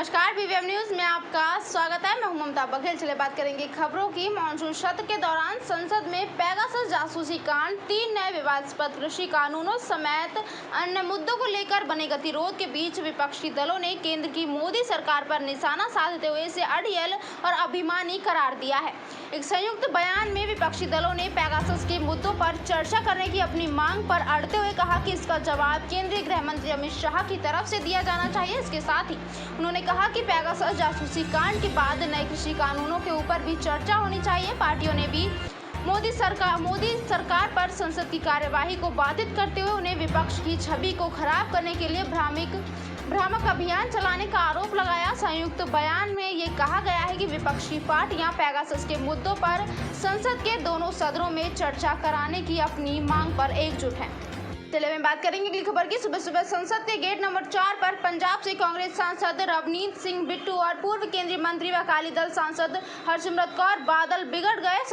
नमस्कार, BVM news में आपका स्वागत है। मैं हूं ममता बघेल। चलिए बात करेंगे खबरों की। मानसून सत्र के दौरान संसद में पेगासस जासूसी कांड, 3 नए विवादास्पद कृषि कानूनों समेत अन्य मुद्दों को लेकर बने गतिरोध के बीच विपक्षी दलों ने केंद्र की मोदी सरकार पर निशाना साधते हुए इसे अड़ियल और अभिमानी करार दिया है। एक संयुक्त बयान में विपक्षी दलों ने पेगासस के मुद्दों पर चर्चा करने की अपनी मांग पर अड़ते हुए कहा कि इसका जवाब केंद्रीय गृह मंत्री अमित शाह की तरफ से दिया जाना चाहिए। इसके साथ ही उन्होंने कहा कि पेगासस जासूसी कांड के बाद नए कृषि कानूनों के ऊपर भी चर्चा होनी चाहिए। पार्टियों ने भी मोदी सरकार पर संसद की कार्यवाही को बाधित करते हुए उन्हें विपक्ष की छवि को खराब करने के लिए भ्रामक अभियान चलाने का आरोप लगाया। संयुक्त बयान में ये कहा गया है कि विपक्षी पार्टियां पेगासस के मुद्दों पर संसद के दोनों सदनों में चर्चा कराने की अपनी मांग पर एकजुट हैं। चलिए हम बात करेंगे अगली खबर की। सुबह सुबह संसद के गेट नंबर 4 पर पंजाब से कांग्रेस सांसद रवनीत सिंह बिट्टू और पूर्व केंद्रीय मंत्री व अकाली दल सांसद हरसिमरत कौर बादल बिगड़ गए।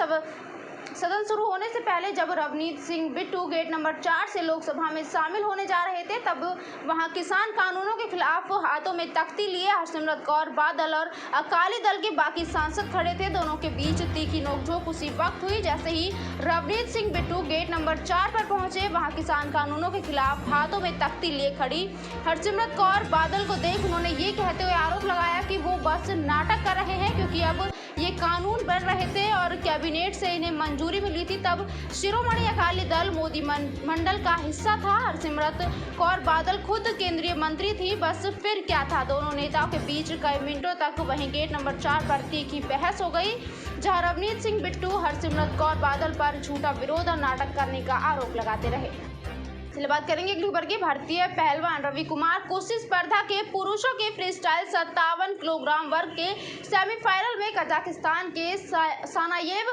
सदन शुरू होने से पहले जब रवनीत सिंह बिट्टू गेट नंबर 4 से लोकसभा में शामिल होने जा रहे थे, तब वहां किसान कानूनों के खिलाफ हाथों में तख्ती लिए हरसिमरत कौर बादल और अकाली दल के बाकी सांसद खड़े थे। दोनों के बीच तीखी नोकझोंक उसी वक्त हुई जैसे ही रवनीत सिंह बिट्टू गेट नंबर 4 पर पहुंचे। वहां किसान कानूनों के खिलाफ हाथों में तख्ती लिए खड़ी हरसिमरत कौर बादल को देख उन्होंने ये कहते हुए आरोप लगाया कि वो बस नाटक कर रहे हैं, क्योंकि अब ये कानून बन रहे थे और कैबिनेट से इन्हें मंजूरी मिली थी। तब शिरोमणि अकाली दल मोदी मंडल का हिस्सा था। हरसिमरत कौर बादल खुद केंद्रीय मंत्री थी। बस फिर क्या था। दोनों नेताओं के बीच कई मिनटों तक वहीं गेट नंबर 4 पर तीखी बहस हो गई, जहां रवनीत सिंह बिट्टू हरसिमरत कौर बादल पर झूठा विरोध और नाटक करने का आरोप लगाते रहे। चलिए बात करेंगे अगली खबर की। भारतीय पहलवान रवि कुमार कुश्ती स्पर्धा के पुरुषों के फ्रीस्टाइल 57 किलोग्राम वर्ग के सेमीफाइनल में कजाकिस्तान के सानायेव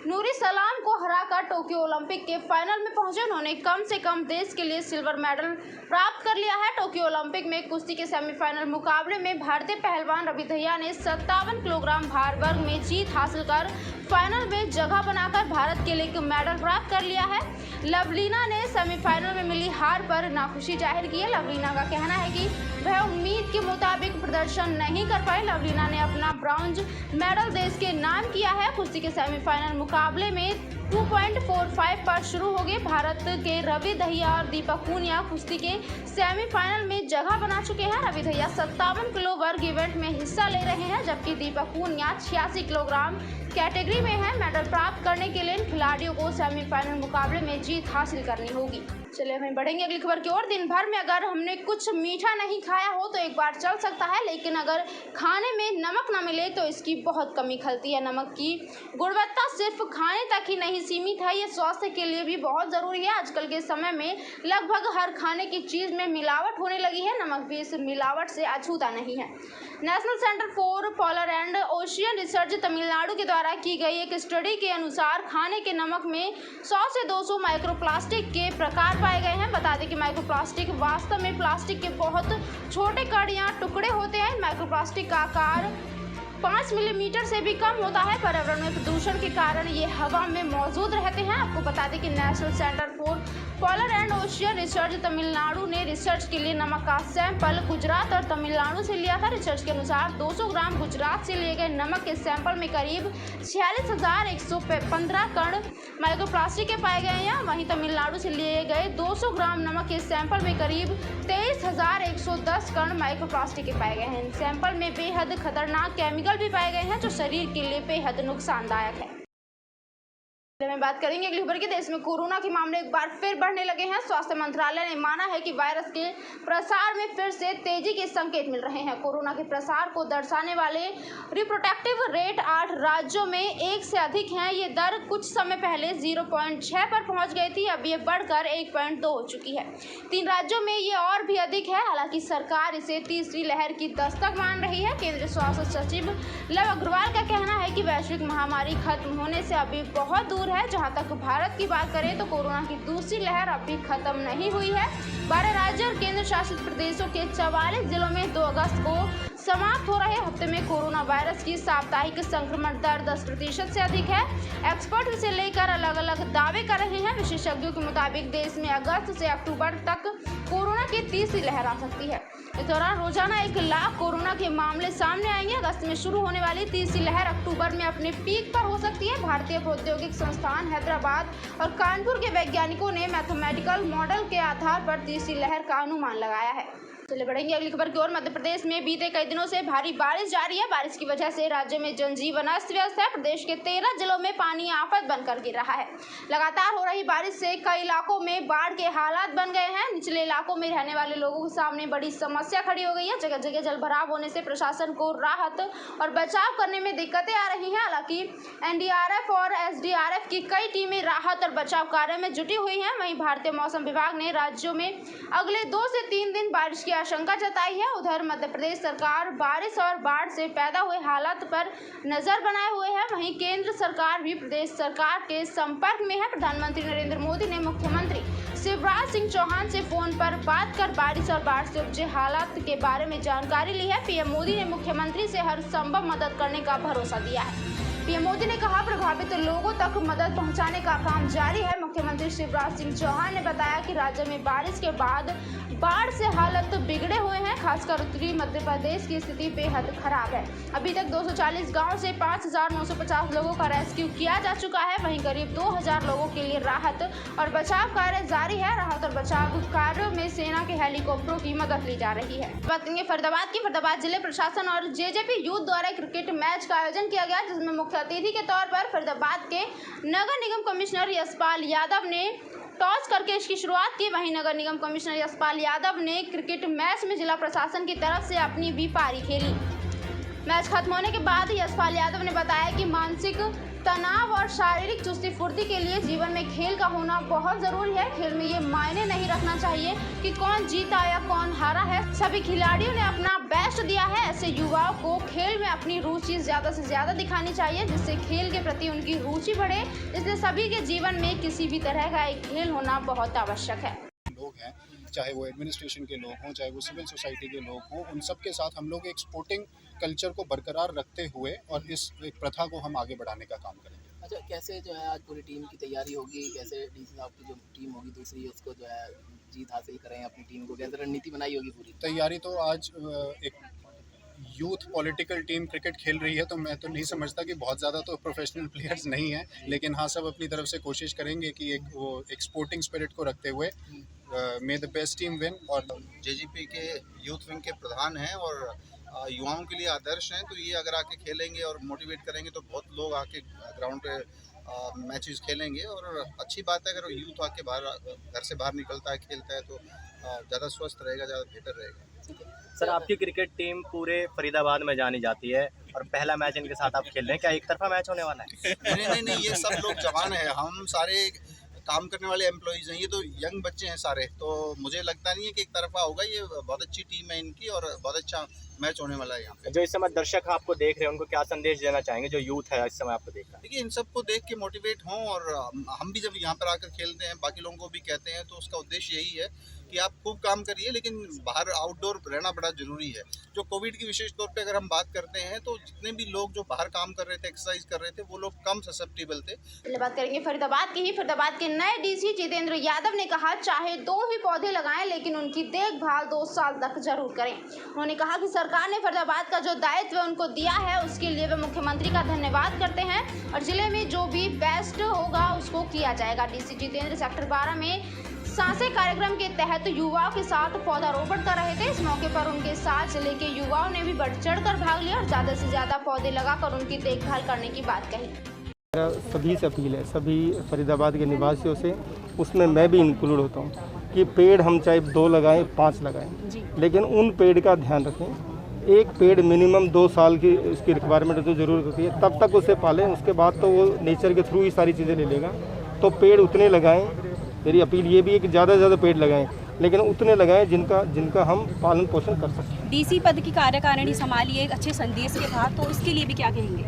नूरिसलाम को हराकर टोक्यो ओलंपिक के फाइनल में पहुंचे। उन्होंने कम से कम देश के लिए सिल्वर मेडल प्राप्त कर लिया है। टोक्यो ओलंपिक में कुश्ती के सेमीफाइनल मुकाबले में भारतीय पहलवान रवि दहिया ने 57 किलोग्राम भार वर्ग में जीत हासिल कर फाइनल में जगह बनाकर भारत के लिए मेडल प्राप्त कर लिया है। लवलीना ने सेमीफाइनल में मिली हार पर नाखुशी जाहिर की है। लवलीना का कहना है कि वह उम्मीद के मुताबिक प्रदर्शन नहीं कर पाई। लवलीना ने अपना ब्रॉन्ज मेडल देश के नाम किया है। कुश्ती के सेमीफाइनल मुकाबले में 2.45 पर शुरू हो गए। भारत के रवि दहिया और दीपक पूनिया कुश्ती के सेमीफाइनल में जगह बना चुके हैं। रवि दहिया 57 किलो वर्ग इवेंट में हिस्सा ले रहे हैं, जबकि दीपक पूनिया 86 किलोग्राम कैटेगरी में है। मेडल प्राप्त करने के लिए इन खिलाड़ियों को सेमीफाइनल मुकाबले में जीत हासिल करनी होगी। चलिए हम बढ़ेंगे अगली खबर की ओर। दिन भर में अगर हमने कुछ मीठा नहीं खाया हो तो एक बार चल सकता है, लेकिन अगर खाने में नमक न मिले तो इसकी बहुत कमी खलती है। नमक की गुणवत्ता सिर्फ खाने तक ही नहीं सीमित है, ये स्वास्थ्य के लिए भी बहुत ज़रूरी है। आजकल के समय में लगभग हर खाने की चीज़ में मिलावट होने लगी है। नमक भी इस मिलावट से अछूता नहीं है। National centre for polar and ocean research Tamil Nadu के द्वारा की गई एक स्टडी के अनुसार खाने के नमक में 100 से 200 माइक्रोप्लास्टिक के प्रकार पाए गए हैं। बता दें कि माइक्रोप्लास्टिक वास्तव में प्लास्टिक के बहुत छोटे कण या टुकड़े होते हैं। माइक्रोप्लास्टिक का आकार 5 मिलीमीटर से भी कम होता है। पर्यावरण में प्रदूषण के कारण ये हवा में मौजूद रहते हैं। आपको बता दें कि national centre for polar and ocean research Tamil Nadu ने रिसर्च के लिए नमक का सैंपल गुजरात और तमिलनाडु से लिया था। रिसर्च के अनुसार 200 ग्राम गुजरात से लिए गए नमक के सैंपल में करीब 46,115 कण माइक्रोप्लास्टिक के पाए गए हैं। वहीं तमिलनाडु से लिए गए 200 ग्राम नमक के सैंपल में करीब 23,110 कण माइक्रोप्लास्टिक के पाए गए हैं। इन सैंपल में बेहद खतरनाक केमिकल भी पाए गए हैं, जो शरीर के लिए बेहद नुकसानदायक है। में बात करेंगे अगली खबर की। देश में कोरोना के मामले एक बार फिर बढ़ने लगे हैं। स्वास्थ्य मंत्रालय ने माना है कि वायरस के प्रसार में फिर से तेजी के संकेत मिल रहे हैं। कोरोना के प्रसार को दर्शाने वाले रिप्रोडक्टिव रेट 8 राज्यों में 1 से अधिक हैं। ये दर कुछ समय पहले 0.6 पर पहुंच गई थी, अब ये बढ़कर 1.2 हो चुकी है। 3 राज्यों में ये और भी अधिक है। हालांकि सरकार इसे तीसरी लहर की दस्तक मान रही है। केंद्रीय स्वास्थ्य सचिव लव अग्रवाल का कहना है कि वैश्विक महामारी खत्म होने से अभी बहुत दूर है। जहां तक भारत की बात करें तो कोरोना की दूसरी लहर अभी खत्म नहीं हुई है। 12 राज्य और केंद्र शासित प्रदेशों के 44 जिलों में 2 अगस्त को समाप्त समाप्त हो रहे हफ्ते में कोरोना वायरस की साप्ताहिक संक्रमण दर 10% से अधिक है। एक्सपर्ट इसे लेकर अलग अलग दावे कर रहे हैं। विशेषज्ञों के मुताबिक देश में अगस्त से अक्टूबर तक कोरोना की तीसरी लहर आ सकती है। इस दौरान रोजाना 1 लाख कोरोना के मामले सामने आएंगे। अगस्त में शुरू होने वाली तीसरी लहर अक्टूबर में अपने पीक पर हो सकती है। भारतीय प्रौद्योगिक संस्थान हैदराबाद और कानपुर के वैज्ञानिकों ने मैथमेटिकल मॉडल के आधार पर तीसरी लहर का अनुमान लगाया है। चलिए बढ़ेंगे अगली खबर की ओर। मध्य प्रदेश में बीते कई दिनों से भारी बारिश जारी है। बारिश की वजह से राज्य में जनजीवन अस्त व्यस्त है। प्रदेश के 13 जिलों में पानी आफत बनकर गिर रहा है। लगातार हो रही बारिश से कई इलाकों में बाढ़ के हालात बन गए हैं। निचले इलाकों में रहने वाले लोगों के सामने बड़ी समस्या खड़ी हो गई है। जगह जगह जलभराव होने से प्रशासन को राहत और बचाव करने में दिक्कतें आ रही हैं। हालांकि एनडीआरएफ और एसडीआरएफ की कई टीमें राहत और बचाव कार्य में जुटी हुई हैं। वहीं भारतीय मौसम विभाग ने राज्यों में अगले 2 से 3 दिन बारिश की आशंका जताई है। उधर मध्य प्रदेश सरकार बारिश और बाढ़ से पैदा हुए हालात पर नजर बनाए हुए है। वहीं केंद्र सरकार भी प्रदेश सरकार के संपर्क में है। प्रधानमंत्री नरेंद्र मोदी ने मुख्यमंत्री शिवराज सिंह चौहान से फोन पर बात कर बारिश और बाढ़ से उपजे हालात के बारे में जानकारी ली है। पीएम मोदी ने मुख्यमंत्री से हर संभव मदद करने का भरोसा दिया है। पीएम मोदी ने कहा प्रभावित लोगों तक मदद पहुंचाने का काम जारी है। मुख्यमंत्री शिवराज सिंह चौहान ने बताया कि राज्य में बारिश के बाद बाढ़ से हालत बिगड़े हुए हैं। खासकर उत्तरी मध्य प्रदेश की स्थिति बेहद खराब है। अभी तक 240 गांव से 5,950 लोगों का रेस्क्यू किया जा चुका है। वहीं करीब 2,000 लोगों के लिए राहत और बचाव कार्य जारी है। राहत और बचाव कार्यों में सेना के हेलीकॉप्टरों की मदद ली जा रही है। बात करेंगे फरीदाबाद की। फरीदाबाद जिले प्रशासन और जेजेपी यूथ द्वारा क्रिकेट मैच का आयोजन किया गया, जिसमें मुख्य अतिथि के तौर पर फरीदाबाद के नगर निगम कमिश्नर यशपाल यादव ने टॉस करके इसकी शुरुआत की। वहीं नगर निगम कमिश्नर यशपाल यादव ने क्रिकेट मैच में जिला प्रशासन की तरफ से अपनी भी पारी खेली। मैच खत्म होने के बाद यशपाल यादव ने बताया कि मानसिक तनाव और शारीरिक चुस्ती फुर्ती के लिए जीवन में खेल का होना बहुत जरूरी है। खेल में ये मायने नहीं रखना चाहिए कि कौन जीता या कौन हारा है। सभी खिलाड़ियों ने अपना बेस्ट दिया है। ऐसे युवाओं को खेल में अपनी रुचि ज्यादा से ज्यादा दिखानी चाहिए, जिससे खेल के प्रति उनकी रुचि बढ़े। इसलिए सभी के जीवन में किसी भी तरह का एक खेल होना बहुत आवश्यक है। लोग हैं, चाहे वो एडमिनिस्ट्रेशन के लोग हों, चाहे वो सिविल सोसाइटी के लोग हों, उन सब के साथ हम लोग एक स्पोर्टिंग कल्चर को बरकरार रखते हुए और इस एक प्रथा को हम आगे बढ़ाने का काम करेंगे। अच्छा, कैसे जो है आज पूरी टीम की तैयारी होगी, कैसे डीसी साहब की जो टीम होगी दूसरी उसको जो है जीत हासिल करें अपनी टीम को, कैसे रणनीति बनाई होगी पूरी? तैयारी तो आज एक यूथ पॉलिटिकल टीम क्रिकेट खेल रही है, तो मैं तो नहीं समझता कि बहुत ज़्यादा तो प्रोफेशनल प्लेयर्स नहीं हैं, लेकिन हाँ सब अपनी तरफ से कोशिश करेंगे कि एक स्पोर्टिंग स्पिरिट को रखते हुए मे द बेस्ट टीम विन। और जेजीपी के यूथ विंग के प्रधान हैं और युवाओं के लिए आदर्श हैं, तो ये अगर आके खेलेंगे और मोटिवेट करेंगे तो बहुत लोग आके ग्राउंड पे मैचेस खेलेंगे। और अच्छी बात है अगर यूथ आके घर से बाहर निकलता है, खेलता है, तो ज़्यादा स्वस्थ रहेगा, ज़्यादा बेहतर रहेगा। सर, आपकी क्रिकेट टीम पूरे फरीदाबाद में जानी जाती है और पहला मैच इनके साथ आप खेल रहे हैं, क्या एक तरफा मैच होने वाला है? नहीं, ये सब लोग जवान हैं, हम सारे काम करने वाले एम्प्लॉइज़ हैं, ये तो यंग बच्चे हैं सारे, तो मुझे लगता नहीं है कि एक तरफा होगा। ये बहुत अच्छी टीम है इनकी और बहुत अच्छा मैच होने वाला है यहाँ पे। जो इस समय दर्शक आपको देख रहे हैं उनको क्या संदेश देना चाहेंगे, जो यूथ है इस समय आपको देख रहा है? देखिए, इन सबको देख के मोटिवेट हों और हम भी जब यहाँ पर आकर खेलते हैं बाकी लोगों को भी कहते हैं, तो उसका उद्देश्य यही है कि आप खूब काम करिए, लेकिन बाहर आउटडोर रहना बड़ा ज़रूरी है। जो कोविड की विशेष तौर पे अगर हम बात करते हैं, तो जितने भी लोग जो बाहर काम कर रहे थे, एक्सरसाइज कर रहे थे, वो लोग कम ससेप्टेबल थे। पहले बात करेंगे फरीदाबाद की ही। फरीदाबाद के नए डीसी जितेंद्र यादव ने कहा चाहे 2 ही पौधे लगाएं, लेकिन उनकी देखभाल 2 साल तक जरूर करें। उन्होंने कहा कि सरकार ने फरीदाबाद का जो दायित्व उनको दिया है उसके लिए वे मुख्यमंत्री का धन्यवाद करते हैं और जिले में जो भी बेस्ट होगा उसको किया जाएगा। डीसी जितेंद्र सेक्टर 12 में सांसें कार्यक्रम के तहत युवाओं के साथ पौधारोपण कर रहे थे। इस मौके पर उनके साथ जिले के युवाओं ने भी बढ़ चढ़कर भाग लिया और ज़्यादा से ज़्यादा पौधे लगाकर उनकी देखभाल करने की बात कही। मेरा सभी से अपील है, सभी फरीदाबाद के निवासियों से, उसमें मैं भी इंक्लूड होता हूँ, कि पेड़ हम चाहे 2 लगाएं 5 लगाएं, लेकिन उन पेड़ का ध्यान रखें। एक पेड़ मिनिमम 2 साल की उसकी रिक्वायरमेंट तो ज़रूरत होती है, तब तक उसे पालें, उसके बाद तो वो नेचर के थ्रू ही सारी चीज़ें ले लेगा। तो पेड़ उतने लगाएं। मेरी अपील ये भी है कि ज़्यादा से ज़्यादा पेड़ लगाएं, लेकिन उतने लगाएं जिनका हम पालन पोषण कर सकें। डीसी पद की कार्यकारिणी संभालिए एक अच्छे संदेश के साथ, तो इसके लिए भी क्या कहेंगे?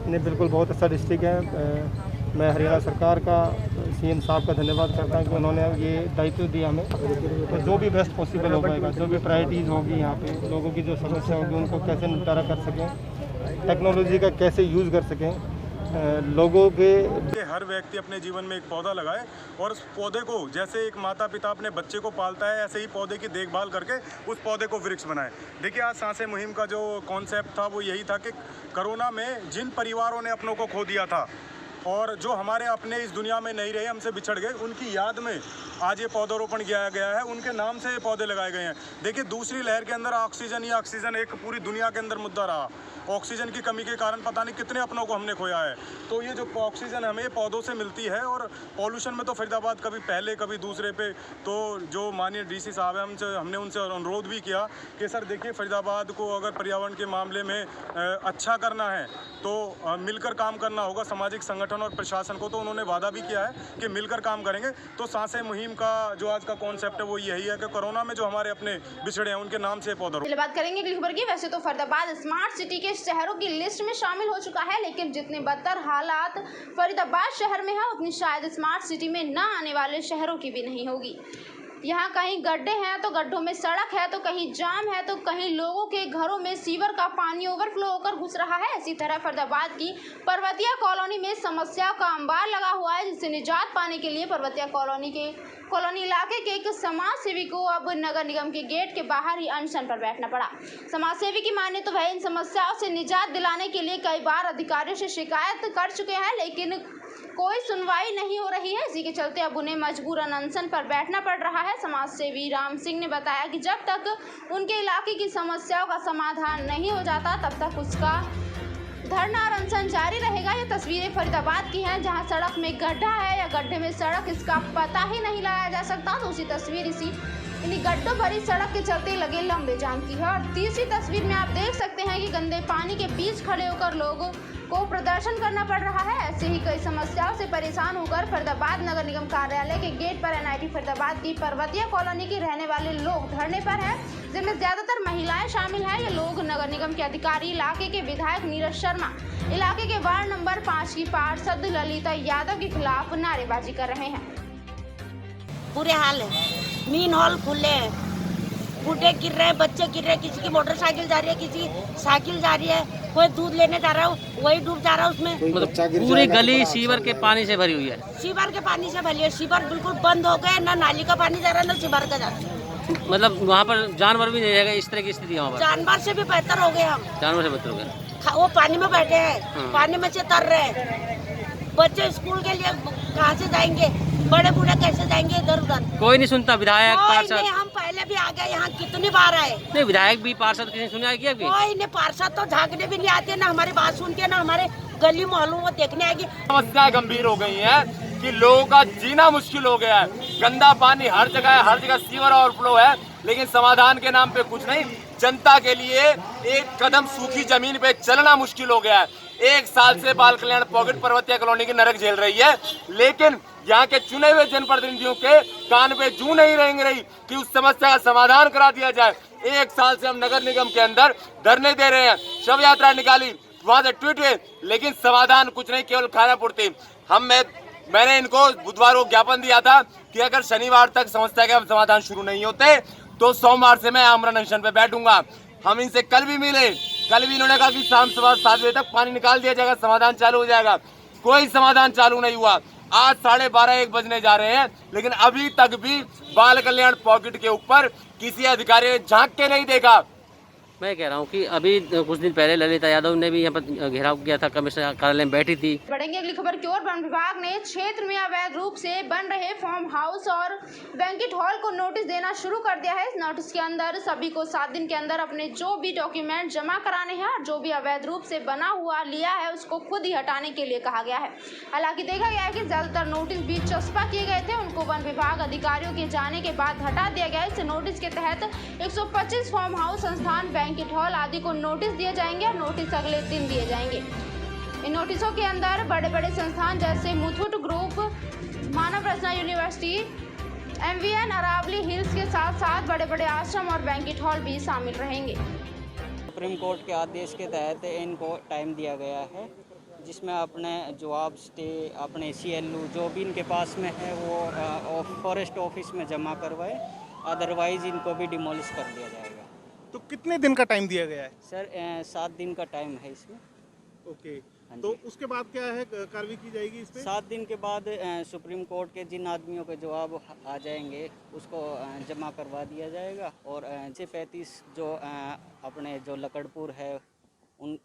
नहीं, बिल्कुल बहुत अच्छा डिस्ट्रिक्ट है। मैं हरियाणा सरकार का, सीएम साहब का धन्यवाद करता हूँ कि उन्होंने ये दायित्व दिया हमें। तो जो भी बेस्ट पॉसिबल हो पाएगा, जो भी प्रायोरिटीज़ होगी यहाँ पे, लोगों की जो समस्या होगी उनको कैसे निपटारा कर सकें, टेक्नोलॉजी का कैसे यूज़ कर सकें, लोगों के हर व्यक्ति अपने जीवन में एक पौधा लगाए और उस पौधे को, जैसे एक माता पिता अपने बच्चे को पालता है, ऐसे ही पौधे की देखभाल करके उस पौधे को वृक्ष बनाए। देखिए, आज सांसें मुहिम का जो कॉन्सेप्ट था वो यही था कि कोरोना में जिन परिवारों ने अपनों को खो दिया था और जो हमारे अपने इस दुनिया में नहीं रहे, हमसे बिछड़ गए, उनकी याद में आज ये पौधारोपण किया गया है। उनके नाम से ये पौधे लगाए गए हैं। देखिए, दूसरी लहर के अंदर ऑक्सीजन एक पूरी दुनिया के अंदर मुद्दा रहा। ऑक्सीजन की कमी के कारण पता नहीं कितने अपनों को हमने खोया है। तो ये जो ऑक्सीजन हमें पौधों से मिलती है, और पॉल्यूशन में तो फरीदाबाद कभी पहले कभी दूसरे पे, तो जो माननीय डीसी साहब हैं, हमने उनसे अनुरोध भी किया कि सर देखिए, फरीदाबाद को अगर पर्यावरण के मामले में अच्छा करना है तो मिलकर काम करना होगा, सामाजिक संगठन और प्रशासन को। तो उन्होंने वादा भी किया है कि मिलकर काम करेंगे। तो सांसें मुहिम का जो आज का कॉन्सेप्ट है वो यही है कि कोरोना में जो हमारे अपने बिछड़े हैं उनके नाम से पौधा। चलिए बात करेंगे अगली खबर की। वैसे तो फरीदाबाद स्मार्ट सिटी के शहरों की लिस्ट में शामिल हो चुका है, लेकिन जितने बदतर हालात फरीदाबाद शहर में है, उतनी शायद स्मार्ट सिटी में न आने वाले शहरों की भी नहीं होगी। यहाँ कहीं गड्ढे हैं तो गड्ढों में सड़क है, तो कहीं जाम है, तो कहीं लोगों के घरों में सीवर का पानी ओवरफ्लो होकर घुस रहा है। इसी तरह फरीदाबाद की पर्वतीय कॉलोनी में समस्याओं का अंबार लगा हुआ है, जिससे निजात पाने के लिए पर्वतीय कॉलोनी इलाके के एक समाज सेवी को अब नगर निगम के गेट के बाहर ही अनशन पर बैठना पड़ा। समाज सेवी की माने तो वह इन समस्याओं से निजात दिलाने के लिए कई बार अधिकारियों से शिकायत कर चुके हैं, लेकिन कोई सुनवाई नहीं हो रही है। इसी के चलते अब उन्हें मजबूरन अनशन पर बैठना पड़ रहा है। समाज सेवी राम सिंह ने बताया कि जब तक उनके इलाके की समस्याओं का समाधान नहीं हो जाता, तब तक उसका धरना और अनशन जारी रहेगा। ये तस्वीरें फरीदाबाद की हैं, जहां सड़क में गड्ढा है या गड्ढे में सड़क, इसका पता ही नहीं लगाया जा सकता। दूसरी तस्वीर इन्हीं गड्ढों भरी सड़क के चलते लगे लंबे जाम की है। और तीसरी तस्वीर में आप देख सकते हैं कि गंदे पानी के बीच खड़े होकर लोगों को प्रदर्शन करना पड़ रहा है। ऐसे ही कई समस्याओं से परेशान होकर फरीदाबाद नगर निगम कार्यालय के गेट पर एनआईटी फरीदाबाद की पर्वतीय कॉलोनी के रहने वाले लोग धरने पर हैं, जिनमें ज्यादातर महिलाएं शामिल हैं। ये लोग नगर निगम के अधिकारी, इलाके के विधायक नीरज शर्मा, इलाके के वार्ड नंबर 5 की पार्षद ललिता यादव के खिलाफ नारेबाजी कर रहे हैं। बुरे हाल है, मीन हॉल खुले हैं, बूढ़े गिर रहे हैं, बच्चे गिर रहे हैं, किसी की मोटरसाइकिल जा रही है, किसी साइकिल जा रही है, कोई दूध लेने जा रहा है वही डूब जा रहा है उसमें। मतलब पूरी गली सीवर के पानी से भरी हुई है। सीवर के पानी से भरी है, सीवर बिल्कुल बंद हो गए, ना नाली का पानी जा रहा है ना सीवर का जा रहा है। मतलब वहाँ पर जानवर भी नहीं रहेगा, इस तरह की स्थिति है वहाँ पर। जानवर से भी बेहतर हो गए हम, जानवर से बेहतर हो गए। वो पानी में बैठे हैं, पानी में से तर रहे हैं। बच्चे स्कूल के लिए कहाँ से जाएंगे, बड़े बूढ़े कैसे जाएंगे इधर उधर। कोई नहीं सुनता, विधायक पार्षद। हम पहले भी आ गए, यहाँ कितनी बार आए। नहीं, विधायक भी पार्षद किसी सुना है क्या? कोई नहीं, पार्षद तो झांकने भी नहीं आते, ना हमारी बात सुनते, ना हमारे गली मोहल्लों को देखने आएगी। समस्याएं गंभीर हो गई हैं कि लोगों का जीना मुश्किल हो गया है। गंदा पानी हर जगह सीवर ओवरफ्लो है, लेकिन समाधान के नाम पे कुछ नहीं। जनता के लिए एक कदम सूखी जमीन पे चलना मुश्किल हो गया है। 1 साल से बाल कल्याण पॉकेट पर्वतीय कॉलोनी की नरक झेल रही है, लेकिन यहाँ के चुने हुए जनप्रतिनिधियों के कान पे जू नहीं रेंग रही कि उस समस्या का समाधान करा दिया जाए। 1 साल से हम नगर निगम के अंदर धरने दे रहे हैं, शव यात्रा निकाली, वहाँ से ट्वीट हुए, लेकिन समाधान कुछ नहीं, केवल खाना पूर्ति। मैंने इनको बुधवार को ज्ञापन दिया था कि अगर शनिवार तक समस्या के समाधान शुरू नहीं होते तो सोमवार से मैं आमरण अनशन पे बैठूंगा। हम इनसे कल भी मिले, कल भी इन्होंने कहा कि शाम 7 बजे तक पानी निकाल दिया जाएगा, समाधान चालू हो जाएगा। कोई समाधान चालू नहीं हुआ। आज 12:30-1 बजने जा रहे हैं, लेकिन अभी तक भी बाल कल्याण पॉकेट के ऊपर किसी अधिकारी ने झांक के नहीं देखा। मैं कह रहा हूँ कि अभी कुछ दिन पहले ललिता यादव ने भी यहाँ पर घेराव किया था, कमिश्नर कार्यालय में बैठी थी। बढ़ेंगे अगली खबर की ओर। वन विभाग ने क्षेत्र में अवैध रूप से बन रहे फार्म हाउस और बैंकेट हॉल को नोटिस देना शुरू कर दिया है। इस नोटिस के अंदर सभी को 7 दिन के अंदर अपने जो भी डॉक्यूमेंट जमा कराने हैं और जो भी अवैध रूप से बना हुआ लिया है उसको खुद ही हटाने के लिए कहा गया है। हालांकि देखा गया है कि ज्यादातर नोटिस भी चस्पा किए गए थे, उनको वन विभाग अधिकारियों के जाने के बाद हटा दिया गया। इस नोटिस के तहत 125 फार्म हाउस, संस्थान, बैंकेट हॉल आदि को नोटिस दिए जाएंगे और नोटिस अगले दिन दिए जाएंगे। इन नोटिसों के अंदर बड़े बड़े संस्थान जैसे मुथूट ग्रुप, मानव रचना यूनिवर्सिटी, MVN, अरावली हिल्स के साथ साथ बड़े बड़े आश्रम और बैंकेट हॉल भी शामिल रहेंगे। सुप्रीम कोर्ट के आदेश के तहत इनको टाइम दिया गया है जिसमें अपने जवाब स्टे अपने CLU जो भी इनके पास में है वो फॉरेस्ट ऑफिस में जमा करवाए, अदरवाइज इनको भी डिमोलिश कर दिया जाएगा। तो कितने दिन का टाइम दिया गया है? सर 7 दिन का टाइम है इसमें। ओके, हाँ तो जी। उसके बाद क्या है कार्रवाई की जाएगी इस पे? 7 दिन के बाद सुप्रीम कोर्ट के जिन आदमियों के जवाब आ जाएंगे उसको जमा करवा दिया जाएगा और 35 जो अपने जो लकड़पुर है उन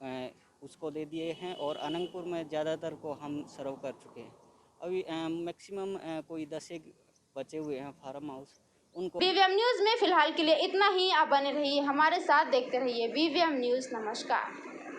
उसको दे दिए हैं और अनंगपुर में ज़्यादातर को हम सर्व कर चुके हैं। अभी मैक्सिमम कोई 10 एक बचे हुए हैं फार्म हाउस उनको। BVM न्यूज़ में फिलहाल के लिए इतना ही। आप बने रहिए हमारे साथ, देखते रहिए BVM न्यूज़। नमस्कार।